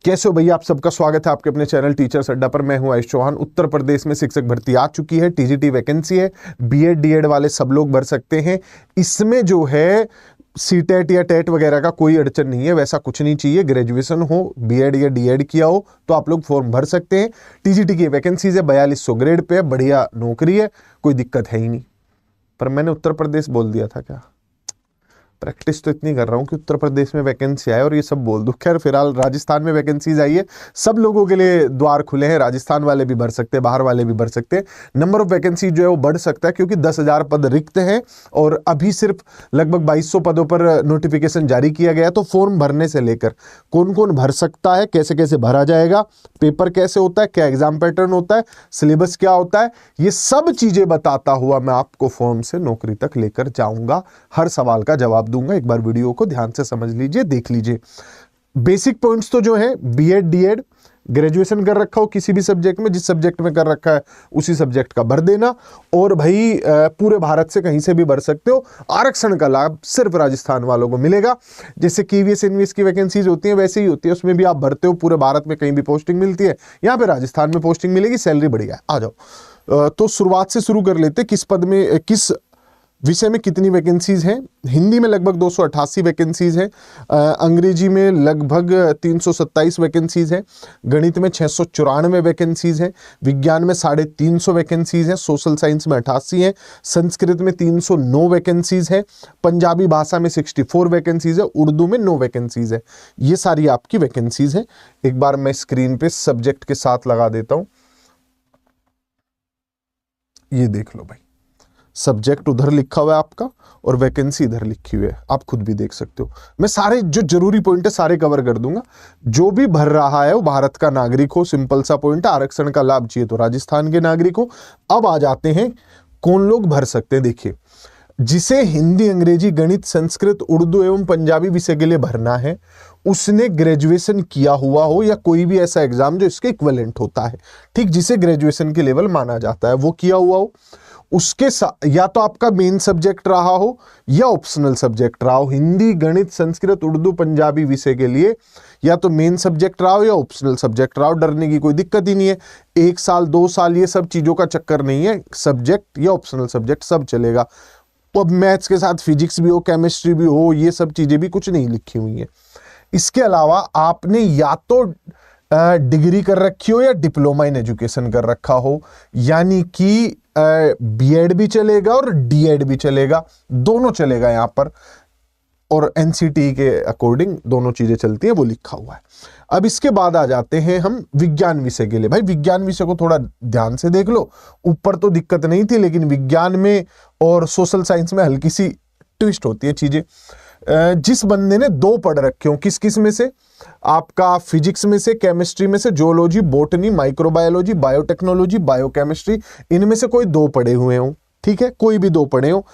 कैसे हो भैया, आप सबका स्वागत है आपके अपने चैनल टीचर्स अड्डा पर। मैं हूं आयुष चौहान। उत्तर प्रदेश में शिक्षक भर्ती आ चुकी है, टीजीटी वैकेंसी है। बीएड डीएड वाले सब लोग भर सकते हैं। इसमें जो है सीटेट या टेट वगैरह का कोई अड़चन नहीं है, वैसा कुछ नहीं चाहिए। ग्रेजुएशन हो, बीएड या डीएड किया हो तो आप लोग फॉर्म भर सकते हैं। टीजीटी की वैकेंसीज है, 4200 ग्रेड पे है, बढ़िया नौकरी है, कोई दिक्कत है ही नहीं। पर मैंने उत्तर प्रदेश बोल दिया था क्या? प्रैक्टिस तो इतनी कर रहा हूँ कि उत्तर प्रदेश में वैकेंसी आए और ये सब बोल दूँ। खैर फिलहाल राजस्थान में वैकेंसीज आई है, सब लोगों के लिए द्वार खुले हैं। राजस्थान वाले भी भर सकते हैं, बाहर वाले भी भर सकते हैं। नंबर ऑफ वैकेंसी जो है वो बढ़ सकता है क्योंकि 10,000 पद रिक्त हैं और अभी सिर्फ लगभग 2200 पदों पर नोटिफिकेशन जारी किया गया। तो फॉर्म भरने से लेकर कौन कौन भर सकता है, कैसे कैसे भरा जाएगा, पेपर कैसे होता है, क्या एग्जाम पैटर्न होता है, सिलेबस क्या होता है, ये सब चीजें बताता हुआ मैं आपको फॉर्म से नौकरी तक लेकर जाऊंगा। हर सवाल का जवाब दूंगा। एक बार वीडियो को ध्यान से समझ लीजिए, देख लीजिए। बेसिक पॉइंट्स तो जो है, बीएड डीएड ग्रेजुएशन कर रखा हो किसी भी सब्जेक्ट में, जिस सब्जेक्ट में कर रखा है उसी सब्जेक्ट का भर देना। और भाई पूरे भारत से कहीं से भी भर सकते हो। आरक्षण का लाभ सिर्फ राजस्थान वालों को मिलेगा। जैसे केवीएस इनवीएस की वैकेंसीज होती हैं वैसे ही होती है, उसमें भी आप भरते हो। पूरे भारत में कहीं भी पोस्टिंग मिलती है, यहाँ पे राजस्थान में पोस्टिंग मिलेगी, सैलरी बढ़िया है। आ जाओ, तो शुरुआत से शुरू कर लेते। किस पद में, किस विषय में कितनी वैकेंसीज हैं? हिंदी में लगभग 288 वैकेंसीज हैं, अंग्रेजी में लगभग 327 वैकेंसीज हैं, गणित में 694 वैकेंसीज हैं, विज्ञान में 350 वैकेंसीज हैं, सोशल साइंस में 88 हैं, संस्कृत में 309 वैकेंसीज हैं, पंजाबी भाषा में 64 वैकेंसीज है, उर्दू में 9 वैकेंसीज है। ये सारी आपकी वैकेंसीज हैं। एक बार मैं स्क्रीन पे सब्जेक्ट के साथ लगा देता हूं, ये देख लो भाई। सब्जेक्ट उधर लिखा हुआ है आपका और वैकेंसी इधर लिखी हुई है, आप खुद भी देख सकते हो। मैं सारे जो जरूरी पॉइंट है सारे कवर कर दूंगा। जो भी भर रहा है वो भारत का नागरिक हो, सिंपल सा पॉइंट है। आरक्षण का लाभ चाहिए तो राजस्थान के नागरिक हो। अब आ जाते हैं कौन लोग भर सकते हैं। देखिए, जिसे हिंदी, अंग्रेजी, गणित, संस्कृत, उर्दू एवं पंजाबी विषय के लिए भरना है, उसने ग्रेजुएशन किया हुआ हो या कोई भी ऐसा एग्जाम जो इसके इक्विवेलेंट होता है, ठीक, जिसे ग्रेजुएशन के लेवल माना जाता है, वो किया हुआ हो। उसके साथ या तो आपका मेन सब्जेक्ट रहा हो या ऑप्शनल सब्जेक्ट रहा हो। हिंदी, गणित, संस्कृत, उर्दू, पंजाबी विषय के लिए या तो मेन सब्जेक्ट रहा हो या ऑप्शनल सब्जेक्ट रहा हो। डरने की कोई दिक्कत ही नहीं है। 1 साल 2 साल ये सब चीजों का चक्कर नहीं है। सब्जेक्ट या ऑप्शनल सब्जेक्ट सब चलेगा। तो अब मैथ्स के साथ फिजिक्स भी हो, केमिस्ट्री भी हो, ये सब चीजें भी कुछ नहीं लिखी हुई है। इसके अलावा आपने या तो डिग्री कर रखी हो या डिप्लोमा इन एजुकेशन कर रखा हो, यानी कि बीएड भी चलेगा और डीएड भी चलेगा, दोनों चलेगा यहाँ पर। और एनसीटी के अकॉर्डिंग दोनों चीजें चलती हैं, वो लिखा हुआ है। अब इसके बाद आ जाते हैं हम विज्ञान विषय के लिए। भाई विज्ञान विषय को थोड़ा ध्यान से देख लो। ऊपर तो दिक्कत नहीं थी, लेकिन विज्ञान में और सोशल साइंस में हल्की सी ट्विस्ट होती है चीजें। जिस बंदे ने 2 पढ़ रखे हो, किस किस में से? आपका फिजिक्स में से, केमिस्ट्री में से, geology, botany, microbiology, biotechnology, biochemistry, इनमें से कोई 2 पढ़े हुए हो, ठीक है, कोई भी 2 पढ़े हो।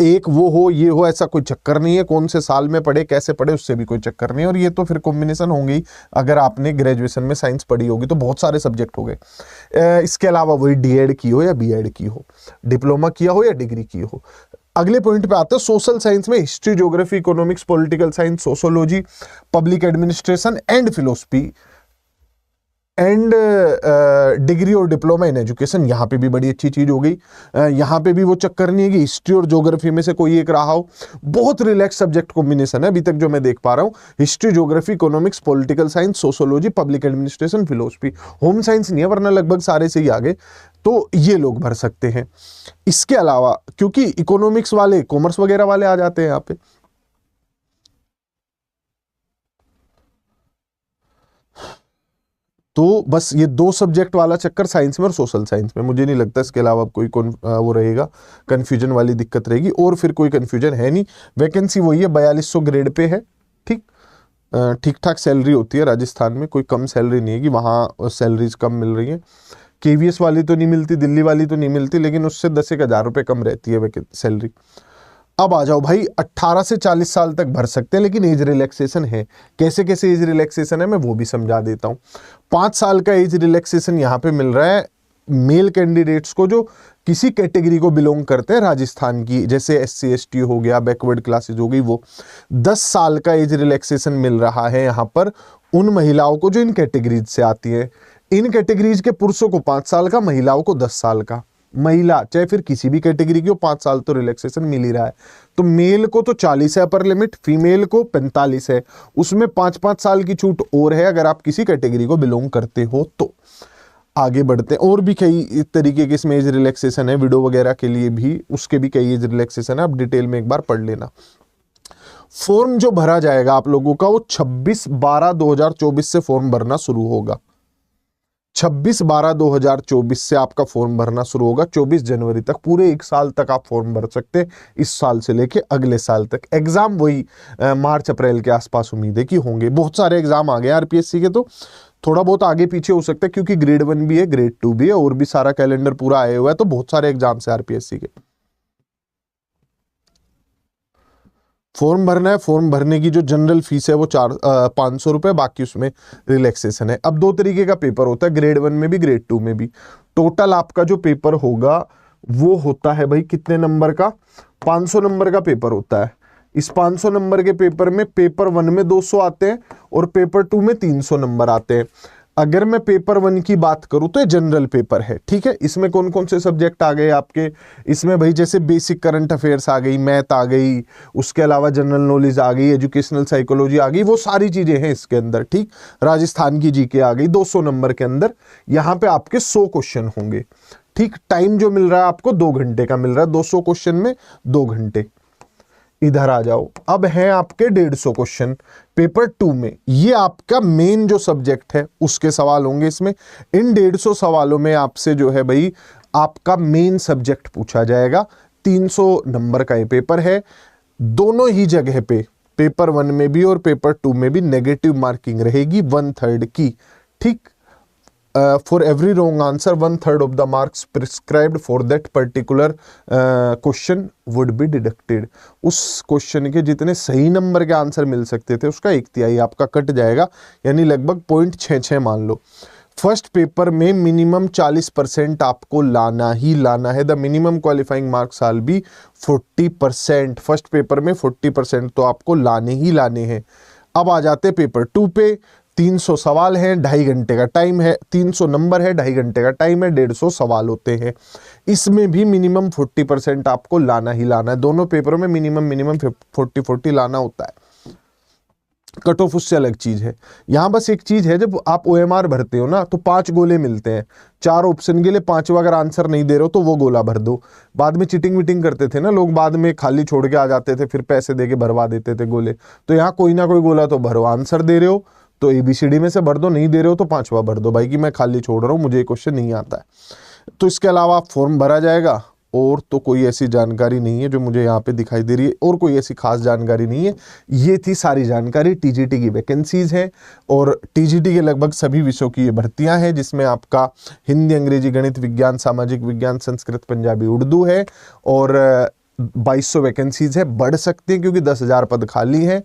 एक वो हो, ये हो, ऐसा कोई चक्कर नहीं है। कौन से साल में पढ़े, कैसे पढ़े, उससे भी कोई चक्कर नहीं है। और ये तो फिर कॉम्बिनेशन होंगे ही। अगर आपने ग्रेजुएशन में साइंस पढ़ी होगी तो बहुत सारे सब्जेक्ट हो गए। इसके अलावा वही डीएड की हो या बीएड की हो, डिप्लोमा किया हो या डिग्री की हो। अगले पॉइंट पे आते हैं। सोशल साइंस में history, geography, economics, political science, sociology, public administration and philosophy and degree और डिप्लोमा इन एजुकेशन। यहाँ पे भी बड़ी अच्छी चीज हो गई। यहाँ पे भी वो चक्कर नहीं है कि हिस्ट्री और ज्योग्राफी में से कोई एक रहा हो। बहुत रिलैक्स सब्जेक्ट कॉम्बिनेशन है अभी तक जो मैं देख पा रहा हूँ। History, geography, economics, political science, sociology, public administration, philosophy. Home science नहीं है, वरना लगभग सारे से ही आगे। तो ये लोग भर सकते हैं। इसके अलावा क्योंकि इकोनॉमिक्स वाले, कॉमर्स वगैरह वाले आ जाते हैं यहाँ पे। तो बस ये 2 सब्जेक्ट वाला चक्कर साइंस में और सोशल साइंस में। मुझे नहीं लगता इसके अलावा कोई वो रहेगा, कंफ्यूजन वाली दिक्कत रहेगी। और फिर कोई कंफ्यूजन है नहीं। वैकेंसी वही है, 4200 ग्रेड पे है, ठीक, ठीक ठाक सैलरी होती है राजस्थान में। कोई कम सैलरी नहीं है कि वहाँ सैलरीज कम मिल रही है। केवीएस वाली तो नहीं मिलती, दिल्ली वाली तो नहीं मिलती, लेकिन उससे 10-1 हज़ार रुपये कम रहती है सैलरी। अब आ जाओ भाई, 18 से 40 साल तक भर सकते हैं, लेकिन एज रिलैक्सेशन है। कैसे कैसे एज रिलैक्सेशन है मैं वो भी समझा देता हूँ। 5 साल का एज रिलैक्सेशन यहाँ पे मिल रहा है मेल कैंडिडेट्स को जो किसी कैटेगरी को बिलोंग करते हैं राजस्थान की, जैसे SC ST हो गया, बैकवर्ड क्लासेज हो गई, वो 10 साल का एज रिलैक्सेशन मिल रहा है यहाँ पर उन महिलाओं को जो इन कैटेगरीज से आती है। इन कैटेगरीज के पुरुषों को 5 साल का, महिलाओं को 10 साल का। महिला चाहे फिर किसी भी कैटेगरी की हो, 5 साल तो रिलैक्सेशन मिल ही रहा है। तो मेल को तो 40 है अपर लिमिट, फीमेल को 45 है, उसमें 5-5 साल की छूट और है अगर आप किसी कैटेगरी को बिलोंग करते हो तो। आगे बढ़ते हैं, और भी कई तरीके के इसमें एज रिलैक्सेशन है, विडो वगैरह के लिए भी उसके भी कई एज रिलैक्सेशन है, आप डिटेल में एक बार पढ़ लेना। फॉर्म जो भरा जाएगा आप लोगों का वो 26/12/2024 से फॉर्म भरना शुरू होगा। 26/12/2024 से आपका फॉर्म भरना शुरू होगा, 24 जनवरी तक, पूरे 1 साल तक आप फॉर्म भर सकते हैं, इस साल से लेके अगले साल तक। एग्जाम वही मार्च अप्रैल के आसपास उम्मीद है कि होंगे। बहुत सारे एग्जाम आ गए आरपीएससी के, तो थोड़ा बहुत आगे पीछे हो सकता है क्योंकि ग्रेड 1 भी है, ग्रेड 2 भी है, और भी सारा कैलेंडर पूरा आया हुआ है, तो बहुत सारे एग्जाम्स है आरपीएससी के। फॉर्म भरना है, फॉर्म भरने की जो जनरल फीस है वो 500 रुपए, बाकी उसमें रिलैक्सेशन है। अब 2 तरीके का पेपर होता है, ग्रेड 1 में भी ग्रेड 2 में भी। टोटल आपका जो पेपर होगा वो होता है भाई कितने नंबर का, 500 नंबर का पेपर होता है। इस 500 नंबर के पेपर में पेपर 1 में 200 आते हैं और पेपर 2 में 300 नंबर आते हैं। अगर मैं पेपर 1 की बात करूं तो ये जनरल पेपर है, ठीक है। इसमें कौन कौन से सब्जेक्ट आ गए आपके, इसमें भाई जैसे बेसिक करंट अफेयर्स आ गई, मैथ आ गई, उसके अलावा जनरल नॉलेज आ गई, एजुकेशनल साइकोलॉजी आ गई, वो सारी चीजें हैं इसके अंदर, ठीक। राजस्थान की जीके आ गई 200 नंबर के अंदर। यहाँ पे आपके 100 क्वेश्चन होंगे, ठीक। टाइम जो मिल रहा है आपको 2 घंटे का मिल रहा है, 200 क्वेश्चन में 2 घंटे। इधर आ जाओ, अब है आपके 150 क्वेश्चन पेपर 2 में, ये आपका मेन जो सब्जेक्ट है उसके सवाल होंगे इसमें। इन 150 सवालों में आपसे जो है भाई आपका मेन सब्जेक्ट पूछा जाएगा। 300 नंबर का ये पेपर है। दोनों ही जगह पे, पेपर 1 में भी और पेपर 2 में भी नेगेटिव मार्किंग रहेगी 1/3 की, ठीक। For every wrong answer 1/3 of the marks prescribed for that particular question would be deducted. उस क्वेश्चन के जितने सही नंबर के आंसर मिल सकते थे उसका 1/3 आपका कट जाएगा, यानी लगभग 0.66 मान लो। फर्स्ट पेपर में मिनिमम 40% आपको लाना ही लाना है। The minimum qualifying marks all be 40%। First paper में 40% तो आपको लाने ही लाने हैं। अब आ जाते पेपर 2 पे। 300 सवाल हैं, 2.5 घंटे का टाइम है, 300 नंबर है, 2.5 घंटे का टाइम है, 150 सवाल होते हैं। इसमें भी मिनिमम 40% आपको लाना ही लाना है। दोनों पेपरों में मिनिमम 40 लाना होता है। कट ऑफ उससे अलग चीज है। यहां बस एक चीज है, जब आप ओएमआर भरते हो ना तो 5 गोले मिलते हैं, 4 ऑप्शन के लिए 5वां अगर आंसर नहीं दे रहे हो तो वो गोला भर दो। बाद में चीटिंग वीटिंग करते थे ना लोग, बाद में खाली छोड़ के आ जाते थे, फिर पैसे दे के भरवा देते थे गोले। तो यहाँ कोई ना कोई गोला तो भरो। आंसर दे रहे हो तो ABCD में से भर दो, नहीं दे रहे हो तो 5वां भर दो भाई कि मैं खाली छोड़ रहा हूँ, मुझे ये क्वेश्चन नहीं आता है। तो इसके अलावा फॉर्म भरा जाएगा, और तो कोई ऐसी जानकारी नहीं है जो मुझे यहाँ पे दिखाई दे रही है, और कोई ऐसी खास जानकारी नहीं है। ये थी सारी जानकारी। TGT की वैकेंसीज है और TGT के लगभग सभी विषयों की ये भर्तियां हैं, जिसमें आपका हिंदी, अंग्रेजी, गणित, विज्ञान, सामाजिक विज्ञान, संस्कृत, पंजाबी, उर्दू है। और 2200 वैकेंसीज है, बढ़ सकती है क्योंकि 10,000 पद खाली हैं।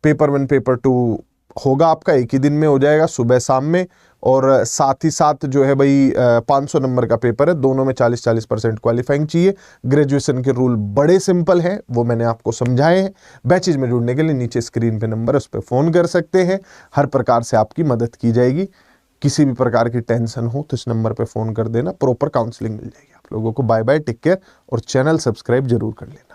पेपर 1 पेपर 2 होगा आपका एक ही दिन में हो जाएगा, सुबह शाम में। और साथ ही साथ जो है भाई 500 नंबर का पेपर है, दोनों में 40% क्वालिफाइंग चाहिए। ग्रेजुएशन के रूल बड़े सिंपल हैं, वो मैंने आपको समझाए हैं। बैचेज में जुड़ने के लिए नीचे स्क्रीन पे नंबर है, उस पर फ़ोन कर सकते हैं। हर प्रकार से आपकी मदद की जाएगी। किसी भी प्रकार की टेंशन हो तो इस नंबर पर फ़ोन कर देना, प्रॉपर काउंसलिंग मिल जाएगी आप लोगों को। बाय बाय, टेक केयर, और चैनल सब्सक्राइब जरूर कर लेना।